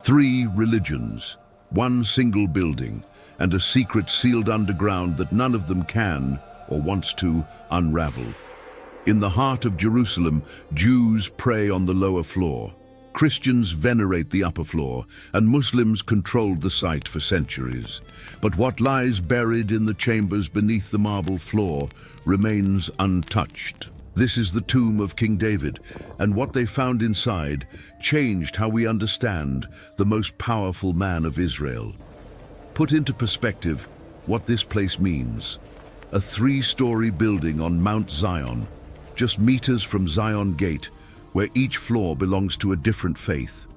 Three religions, one single building, and a secret sealed underground that none of them can, or wants to, unravel. In the heart of Jerusalem, Jews pray on the lower floor. Christians venerate the upper floor, and Muslims controlled the site for centuries. But what lies buried in the chambers beneath the marble floor remains untouched. This is the tomb of King David, and what they found inside changed how we understand the most powerful man of Israel. Put into perspective what this place means. A three-story building on Mount Zion, just meters from Zion Gate, where each floor belongs to a different faith.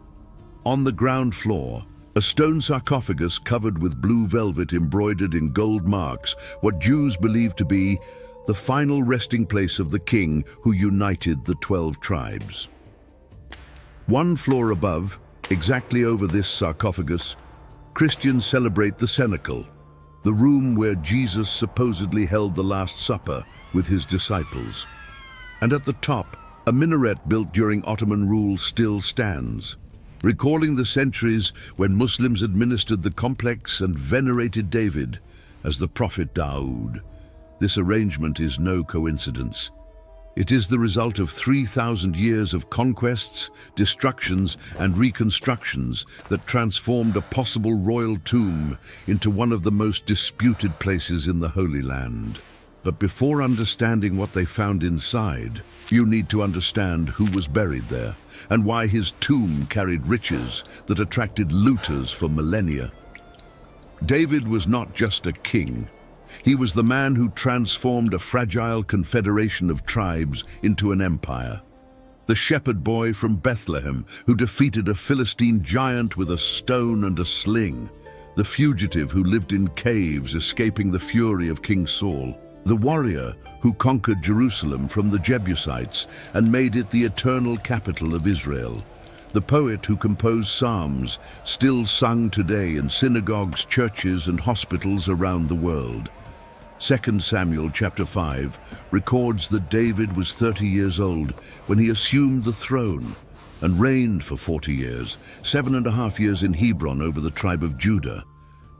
On the ground floor, a stone sarcophagus covered with blue velvet embroidered in gold marks what Jews believe to be the final resting place of the king who united the 12 tribes. One floor above, exactly over this sarcophagus, Christians celebrate the cenacle, the room where Jesus supposedly held the Last Supper with his disciples. And at the top, a minaret built during Ottoman rule still stands, recalling the centuries when Muslims administered the complex and venerated David as the prophet Dawood. This arrangement is no coincidence. It is the result of 3,000 years of conquests, destructions, and reconstructions that transformed a possible royal tomb into one of the most disputed places in the Holy Land. But before understanding what they found inside, you need to understand who was buried there and why his tomb carried riches that attracted looters for millennia. David was not just a king. He was the man who transformed a fragile confederation of tribes into an empire. The shepherd boy from Bethlehem who defeated a Philistine giant with a stone and a sling. The fugitive who lived in caves escaping the fury of King Saul. The warrior who conquered Jerusalem from the Jebusites and made it the eternal capital of Israel. The poet who composed psalms, still sung today in synagogues, churches, and hospitals around the world. 2 Samuel chapter 5 records that David was 30 years old when he assumed the throne and reigned for 40 years, 7.5 years in Hebron over the tribe of Judah,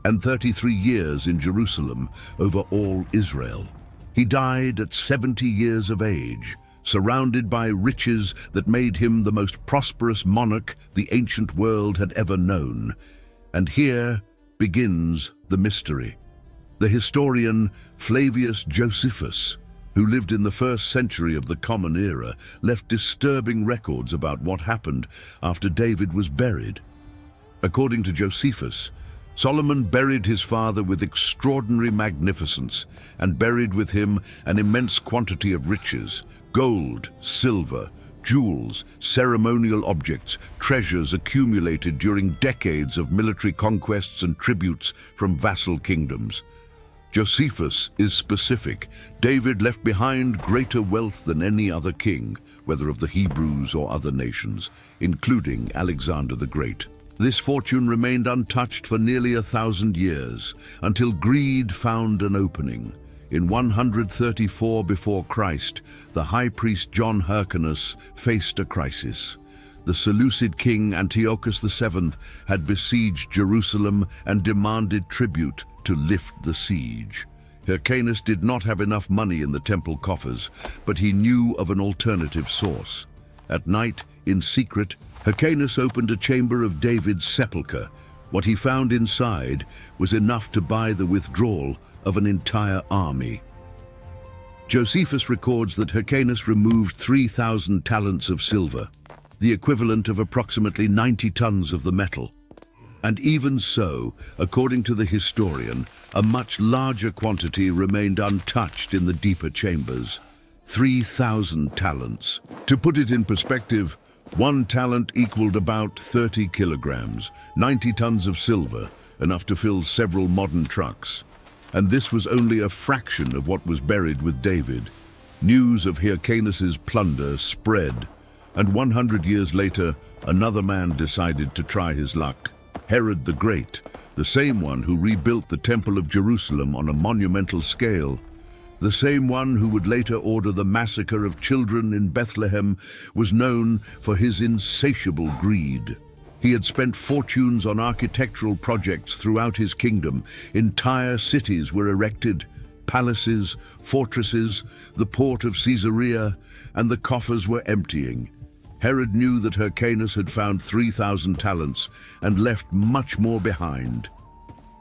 and 33 years in Jerusalem over all Israel. He died at 70 years of age, surrounded by riches that made him the most prosperous monarch the ancient world had ever known. And here begins the mystery. The historian Flavius Josephus, who lived in the 1st century of the Common Era, left disturbing records about what happened after David was buried. According to Josephus, Solomon buried his father with extraordinary magnificence and buried with him an immense quantity of riches, gold, silver, jewels, ceremonial objects, treasures accumulated during decades of military conquests and tributes from vassal kingdoms. Josephus is specific. David left behind greater wealth than any other king, whether of the Hebrews or other nations, including Alexander the Great. This fortune remained untouched for nearly 1,000 years, until greed found an opening. In 134 before Christ, the high priest John Hyrcanus faced a crisis. The Seleucid king Antiochus VII had besieged Jerusalem and demanded tribute to lift the siege. Hyrcanus did not have enough money in the temple coffers, but he knew of an alternative source. At night, in secret, Hyrcanus opened a chamber of David's sepulchre. What he found inside was enough to buy the withdrawal of an entire army. Josephus records that Hyrcanus removed 3,000 talents of silver, the equivalent of approximately 90 tons of the metal. And even so, according to the historian, a much larger quantity remained untouched in the deeper chambers. 3,000 talents. To put it in perspective, 1 talent equaled about 30 kilograms, 90 tons of silver, enough to fill several modern trucks. And this was only a fraction of what was buried with David. News of Hyrcanus's plunder spread, and 100 years later, another man decided to try his luck. Herod the Great, the same one who rebuilt the Temple of Jerusalem on a monumental scale, the same one who would later order the massacre of children in Bethlehem, was known for his insatiable greed. He had spent fortunes on architectural projects throughout his kingdom. Entire cities were erected, palaces, fortresses, the port of Caesarea, and the coffers were emptying. Herod knew that Hyrcanus had found 3,000 talents and left much more behind.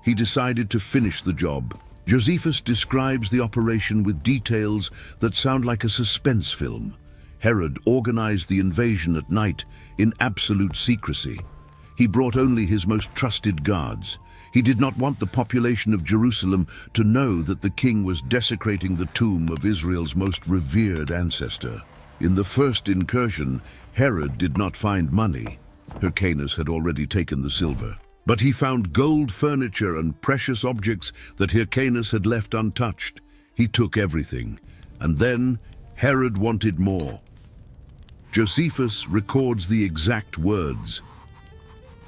He decided to finish the job. Josephus describes the operation with details that sound like a suspense film. Herod organized the invasion at night in absolute secrecy. He brought only his most trusted guards. He did not want the population of Jerusalem to know that the king was desecrating the tomb of Israel's most revered ancestor. In the first incursion, Herod did not find money. Hyrcanus had already taken the silver. But he found gold furniture and precious objects that Hyrcanus had left untouched. He took everything. And then Herod wanted more. Josephus records the exact words.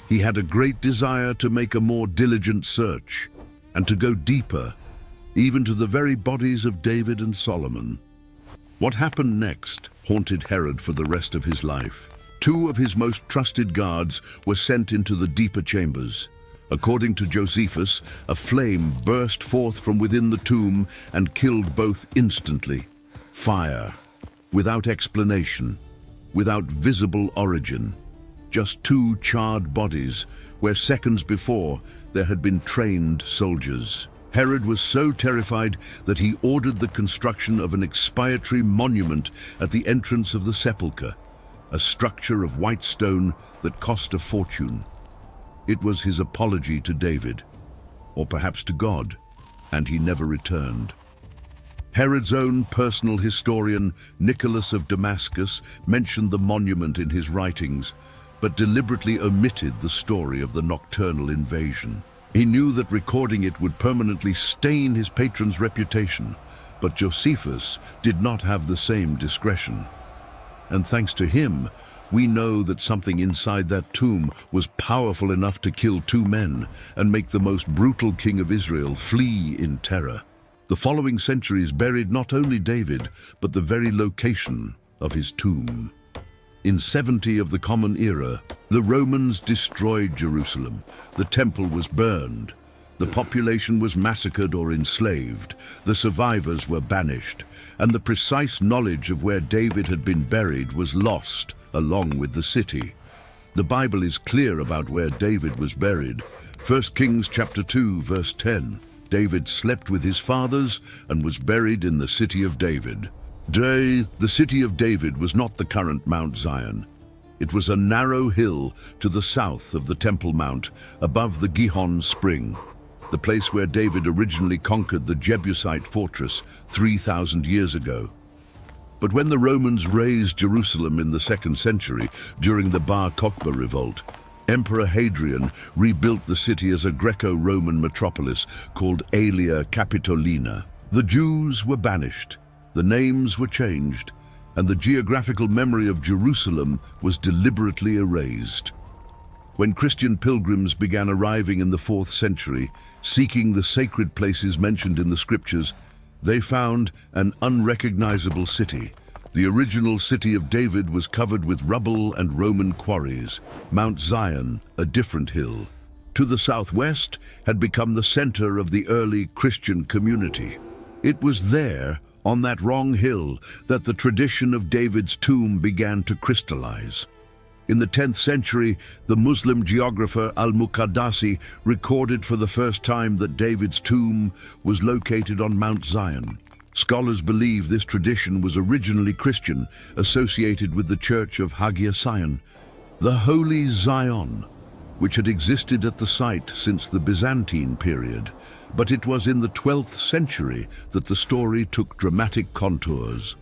He had a great desire to make a more diligent search and to go deeper, even to the very bodies of David and Solomon. What happened next haunted Herod for the rest of his life. 2 of his most trusted guards were sent into the deeper chambers. According to Josephus, a flame burst forth from within the tomb and killed both instantly. Fire, without explanation, without visible origin. Just 2 charred bodies, where seconds before there had been trained soldiers. Herod was so terrified that he ordered the construction of an expiatory monument at the entrance of the sepulchre, a structure of white stone that cost a fortune. It was his apology to David, or perhaps to God, and he never returned. Herod's own personal historian, Nicholas of Damascus, mentioned the monument in his writings, but deliberately omitted the story of the nocturnal invasion. He knew that recording it would permanently stain his patron's reputation, but Josephus did not have the same discretion. And thanks to him, we know that something inside that tomb was powerful enough to kill 2 men and make the most brutal king of Israel flee in terror. The following centuries buried not only David, but the very location of his tomb. In 70 of the Common Era, the Romans destroyed Jerusalem. The temple was burned. The population was massacred or enslaved. The survivors were banished. And the precise knowledge of where David had been buried was lost, along with the city. The Bible is clear about where David was buried. 1 Kings chapter 2, verse 10. David slept with his fathers and was buried in the city of David. The city of David was not the current Mount Zion. It was a narrow hill to the south of the Temple Mount, above the Gihon Spring, the place where David originally conquered the Jebusite fortress 3,000 years ago. But when the Romans razed Jerusalem in the 2nd century, during the Bar Kokhba revolt, Emperor Hadrian rebuilt the city as a Greco-Roman metropolis called Aelia Capitolina. The Jews were banished. The names were changed, and the geographical memory of Jerusalem was deliberately erased. When Christian pilgrims began arriving in the 4th century, seeking the sacred places mentioned in the scriptures, they found an unrecognizable city. The original city of David was covered with rubble and Roman quarries. Mount Zion, a different hill, to the southwest, had become the center of the early Christian community. It was there, on that wrong hill, that the tradition of David's tomb began to crystallize. In the 10th century, the Muslim geographer al-Muqaddasi recorded for the first time that David's tomb was located on Mount Zion. Scholars believe this tradition was originally Christian, associated with the Church of Hagia Sion, the Holy Zion, which had existed at the site since the Byzantine period. But it was in the 12th century that the story took dramatic contours.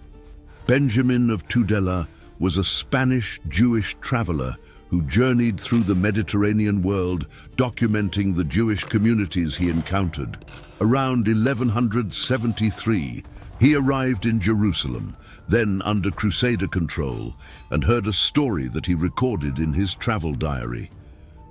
Benjamin of Tudela was a Spanish Jewish traveler who journeyed through the Mediterranean world, documenting the Jewish communities he encountered. Around 1173, he arrived in Jerusalem, then under Crusader control, and heard a story that he recorded in his travel diary.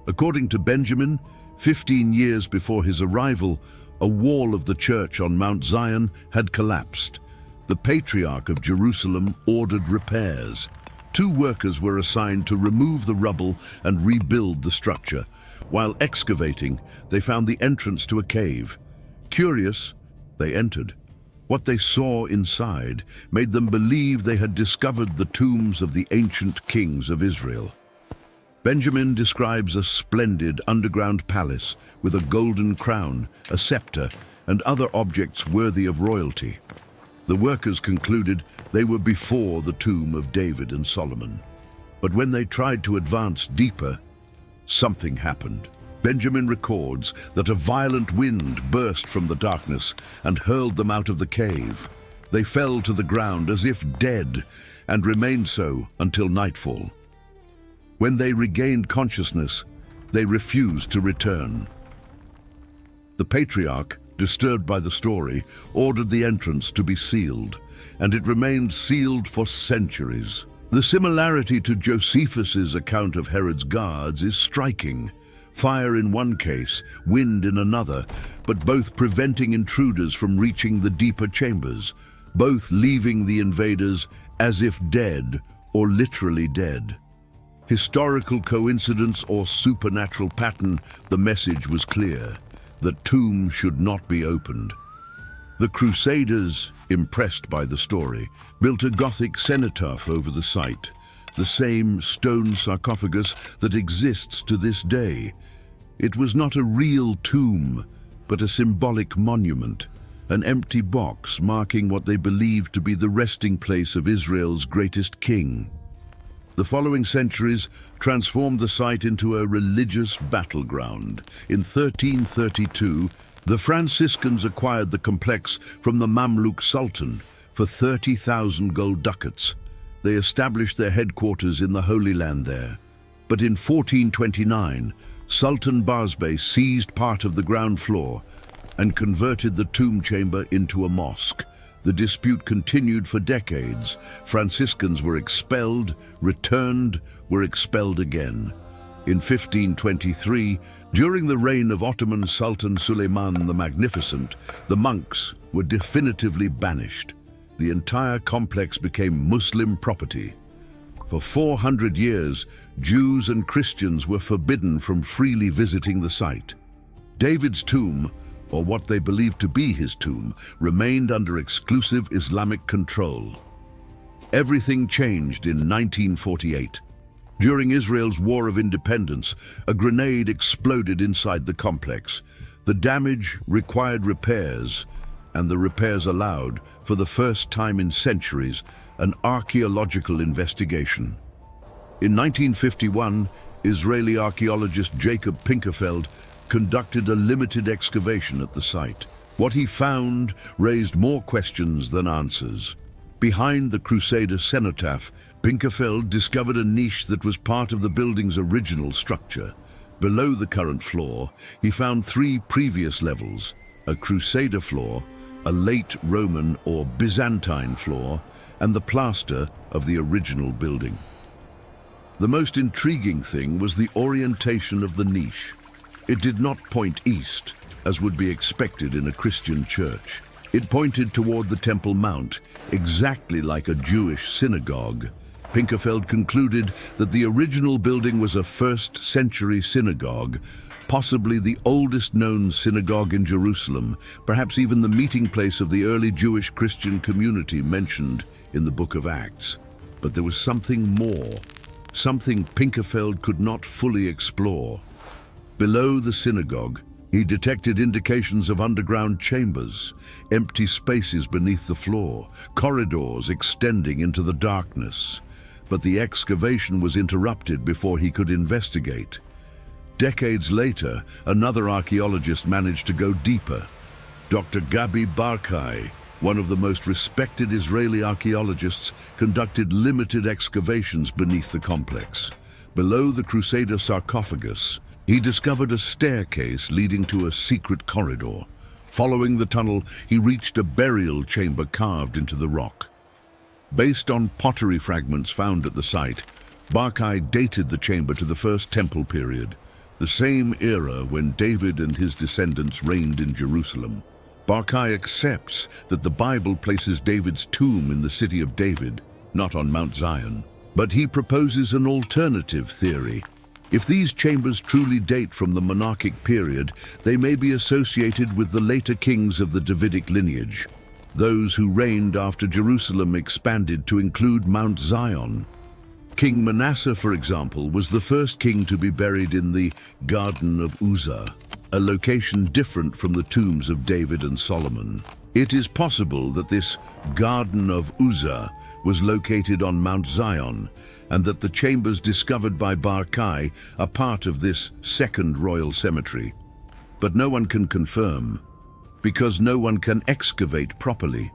According to Benjamin, 15 years before his arrival, a wall of the church on Mount Zion had collapsed. The Patriarch of Jerusalem ordered repairs. 2 workers were assigned to remove the rubble and rebuild the structure. While excavating, they found the entrance to a cave. Curious, they entered. What they saw inside made them believe they had discovered the tombs of the ancient kings of Israel. Benjamin describes a splendid underground palace with a golden crown, a scepter, and other objects worthy of royalty. The workers concluded they were before the tomb of David and Solomon. But when they tried to advance deeper, something happened. Benjamin records that a violent wind burst from the darkness and hurled them out of the cave. They fell to the ground as if dead and remained so until nightfall. When they regained consciousness, they refused to return. The patriarch, disturbed by the story, ordered the entrance to be sealed, and it remained sealed for centuries. The similarity to Josephus's account of Herod's guards is striking. Fire in one case, wind in another, but both preventing intruders from reaching the deeper chambers, both leaving the invaders as if dead or literally dead. Historical coincidence or supernatural pattern, the message was clear. The tomb should not be opened. The Crusaders, impressed by the story, built a Gothic cenotaph over the site, the same stone sarcophagus that exists to this day. It was not a real tomb, but a symbolic monument, an empty box marking what they believed to be the resting place of Israel's greatest king. The following centuries transformed the site into a religious battleground. In 1332, the Franciscans acquired the complex from the Mamluk Sultan for 30,000 gold ducats. They established their headquarters in the Holy Land there. But in 1429, Sultan Barzbay seized part of the ground floor and converted the tomb chamber into a mosque. The dispute continued for decades. Franciscans were expelled, returned, were expelled again. In 1523, during the reign of Ottoman Sultan Suleiman the Magnificent, the monks were definitively banished. The entire complex became Muslim property. For 400 years, Jews and Christians were forbidden from freely visiting the site. David's tomb, or what they believed to be his tomb, remained under exclusive Islamic control. Everything changed in 1948. During Israel's War of Independence, a grenade exploded inside the complex. The damage required repairs, and the repairs allowed, for the first time in centuries, an archaeological investigation. In 1951, Israeli archaeologist Jacob Pinkerfeld conducted a limited excavation at the site. What he found raised more questions than answers. Behind the Crusader cenotaph, Pinkerfeld discovered a niche that was part of the building's original structure. Below the current floor, he found 3 previous levels: a Crusader floor, a late Roman or Byzantine floor, and the plaster of the original building. The most intriguing thing was the orientation of the niche. It did not point east, as would be expected in a Christian church. It pointed toward the Temple Mount, exactly like a Jewish synagogue. Pinkerfeld concluded that the original building was a 1st century synagogue, possibly the oldest known synagogue in Jerusalem, perhaps even the meeting place of the early Jewish Christian community mentioned in the Book of Acts. But there was something more, something Pinkerfeld could not fully explore. Below the synagogue, he detected indications of underground chambers, empty spaces beneath the floor, corridors extending into the darkness. But the excavation was interrupted before he could investigate. Decades later, another archaeologist managed to go deeper. Dr. Gabi Barkai, one of the most respected Israeli archaeologists, conducted limited excavations beneath the complex. Below the Crusader sarcophagus, he discovered a staircase leading to a secret corridor. Following the tunnel, he reached a burial chamber carved into the rock. Based on pottery fragments found at the site, Barkai dated the chamber to the First Temple period, the same era when David and his descendants reigned in Jerusalem. Barkai accepts that the Bible places David's tomb in the city of David, not on Mount Zion. But he proposes an alternative theory. If these chambers truly date from the monarchic period, they may be associated with the later kings of the Davidic lineage, those who reigned after Jerusalem expanded to include Mount Zion. King Manasseh, for example, was the first king to be buried in the Garden of Uzzah, a location different from the tombs of David and Solomon. It is possible that this Garden of Uzzah was located on Mount Zion, and that the chambers discovered by Barkai are part of this second royal cemetery. But no one can confirm, because no one can excavate properly.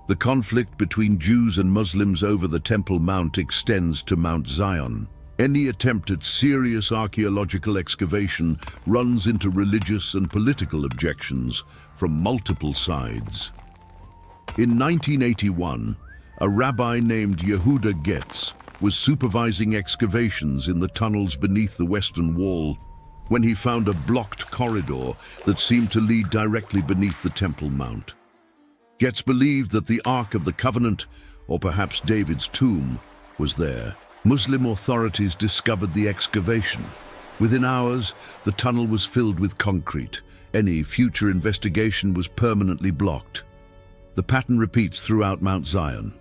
The conflict between Jews and Muslims over the Temple Mount extends to Mount Zion. Any attempt at serious archaeological excavation runs into religious and political objections from multiple sides. In 1981, a rabbi named Yehuda Getz was supervising excavations in the tunnels beneath the Western Wall when he found a blocked corridor that seemed to lead directly beneath the Temple Mount. Getz believed that the Ark of the Covenant, or perhaps David's tomb, was there. Muslim authorities discovered the excavation. Within hours, the tunnel was filled with concrete. Any future investigation was permanently blocked. The pattern repeats throughout Mount Zion.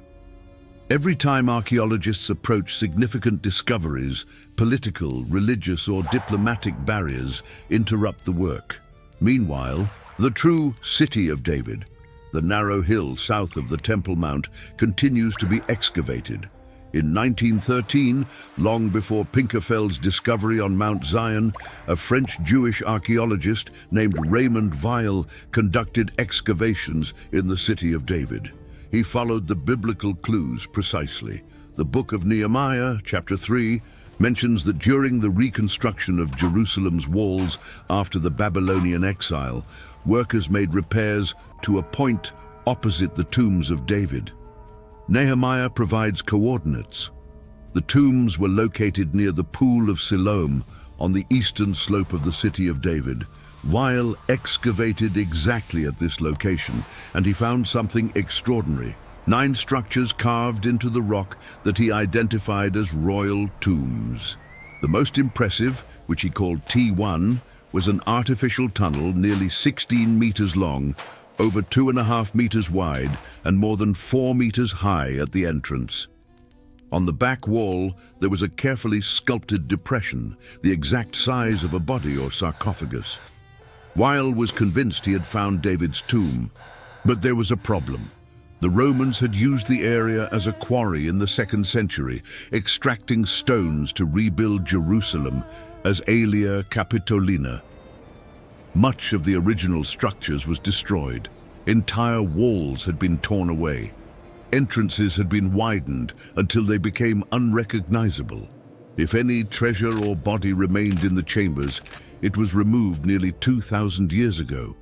Every time archaeologists approach significant discoveries, political, religious, or diplomatic barriers interrupt the work. Meanwhile, the true City of David, the narrow hill south of the Temple Mount, continues to be excavated. In 1913, long before Pinkerfeld's discovery on Mount Zion, a French Jewish archaeologist named Raymond Weil conducted excavations in the City of David. He followed the biblical clues precisely. The book of Nehemiah, chapter 3, mentions that during the reconstruction of Jerusalem's walls after the Babylonian exile, workers made repairs to a point opposite the tombs of David. Nehemiah provides coordinates. The tombs were located near the Pool of Siloam on the eastern slope of the City of David. Weil excavated exactly at this location, and he found something extraordinary. 9 structures carved into the rock that he identified as royal tombs. The most impressive, which he called T1, was an artificial tunnel nearly 16 meters long, over 2.5 meters wide, and more than 4 meters high at the entrance. On the back wall, there was a carefully sculpted depression, the exact size of a body or sarcophagus. Weil was convinced he had found David's tomb, but there was a problem. The Romans had used the area as a quarry in the 2nd century, extracting stones to rebuild Jerusalem as Aelia Capitolina. Much of the original structures was destroyed. Entire walls had been torn away. Entrances had been widened until they became unrecognizable. If any treasure or body remained in the chambers, it was removed nearly 2,000 years ago.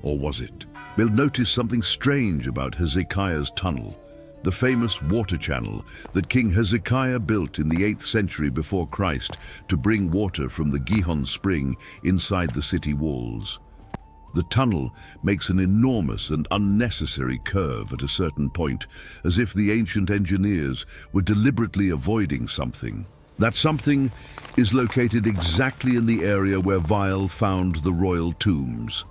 Or was it? We'll notice something strange about Hezekiah's tunnel, the famous water channel that King Hezekiah built in the 8th century before Christ to bring water from the Gihon spring inside the city walls. The tunnel makes an enormous and unnecessary curve at a certain point, as if the ancient engineers were deliberately avoiding something. That something is located exactly in the area where Weil found the royal tombs.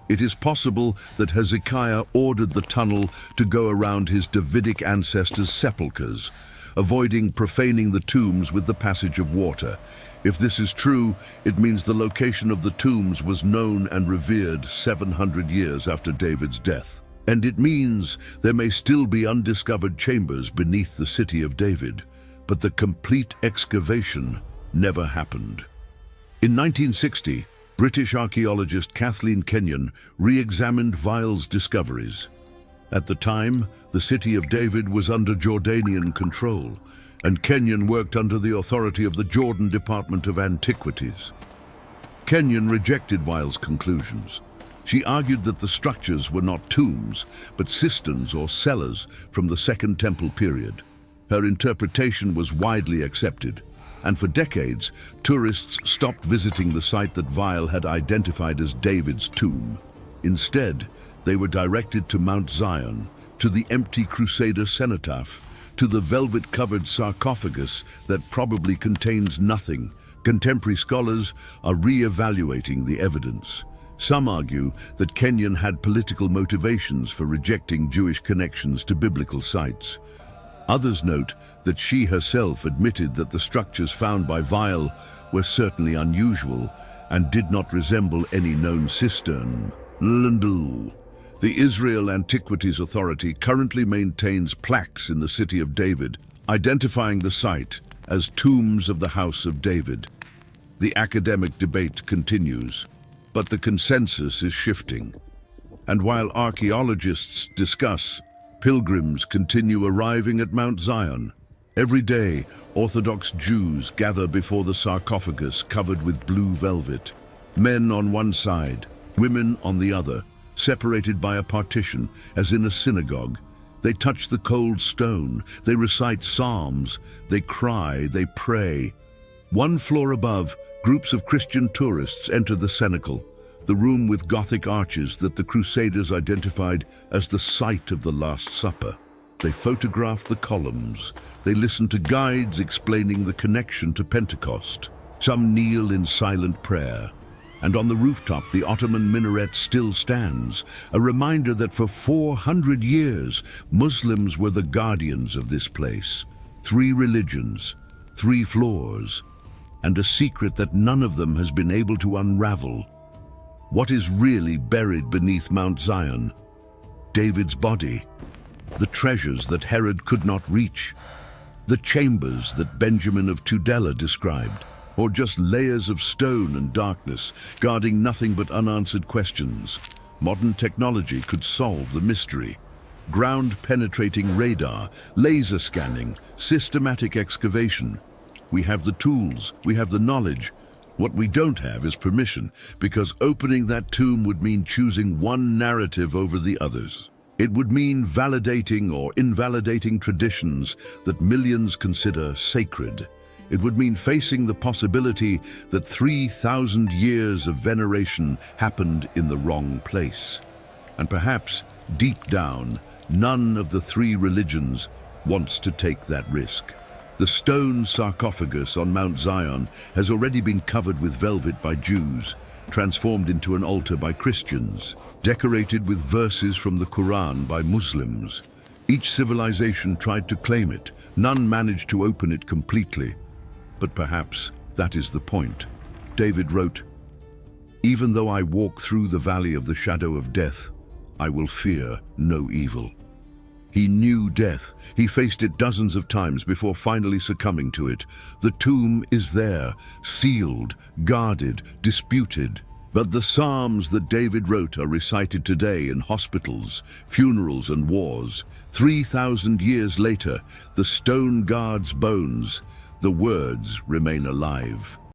It is possible that Hezekiah ordered the tunnel to go around his Davidic ancestors' sepulchres, avoiding profaning the tombs with the passage of water. If this is true, it means the location of the tombs was known and revered 700 years after David's death. And it means there may still be undiscovered chambers beneath the City of David, but the complete excavation never happened. In 1960, British archaeologist Kathleen Kenyon re-examined Weil's discoveries. At the time, the City of David was under Jordanian control, and Kenyon worked under the authority of the Jordan Department of Antiquities. Kenyon rejected Weil's conclusions. She argued that the structures were not tombs, but cisterns or cellars from the Second Temple period. Her interpretation was widely accepted, and for decades, tourists stopped visiting the site that Weil had identified as David's tomb. Instead, they were directed to Mount Zion, to the empty Crusader cenotaph, to the velvet-covered sarcophagus that probably contains nothing. Contemporary scholars are re-evaluating the evidence. Some argue that Kenyon had political motivations for rejecting Jewish connections to biblical sites. Others note that she herself admitted that the structures found by Weil were certainly unusual and did not resemble any known cistern. The Israel Antiquities Authority currently maintains plaques in the city of David, identifying the site as Tombs of the House of David. The academic debate continues, but the consensus is shifting. And while archaeologists discuss, pilgrims continue arriving at Mount Zion. Every day, Orthodox Jews gather before the sarcophagus covered with blue velvet. Men on one side, women on the other, separated by a partition, as in a synagogue. They touch the cold stone, they recite psalms, they cry, they pray. One floor above, groups of Christian tourists enter the cenacle, the room with Gothic arches that the Crusaders identified as the site of the Last Supper. They photograph the columns. They listen to guides explaining the connection to Pentecost. Some kneel in silent prayer. And on the rooftop, the Ottoman minaret still stands, a reminder that for 400 years, Muslims were the guardians of this place. 3 religions, 3 floors, and a secret that none of them has been able to unravel. What is really buried beneath Mount Zion? David's body, the treasures that Herod could not reach, the chambers that Benjamin of Tudela described, or just layers of stone and darkness, guarding nothing but unanswered questions. Modern technology could solve the mystery. Ground-penetrating radar, laser scanning, systematic excavation. We have the tools, we have the knowledge. What we don't have is permission, because opening that tomb would mean choosing one narrative over the others. It would mean validating or invalidating traditions that millions consider sacred. It would mean facing the possibility that 3,000 years of veneration happened in the wrong place. And perhaps, deep down, none of the 3 religions wants to take that risk. The stone sarcophagus on Mount Zion has already been covered with velvet by Jews, transformed into an altar by Christians, decorated with verses from the Quran by Muslims. Each civilization tried to claim it. None managed to open it completely. But perhaps that is the point. David wrote, "Even though I walk through the valley of the shadow of death, I will fear no evil." He knew death. He faced it dozens of times before finally succumbing to it. The tomb is there, sealed, guarded, disputed. But the psalms that David wrote are recited today in hospitals, funerals, and wars. 3,000 years later, the stone guards bones. The words remain alive.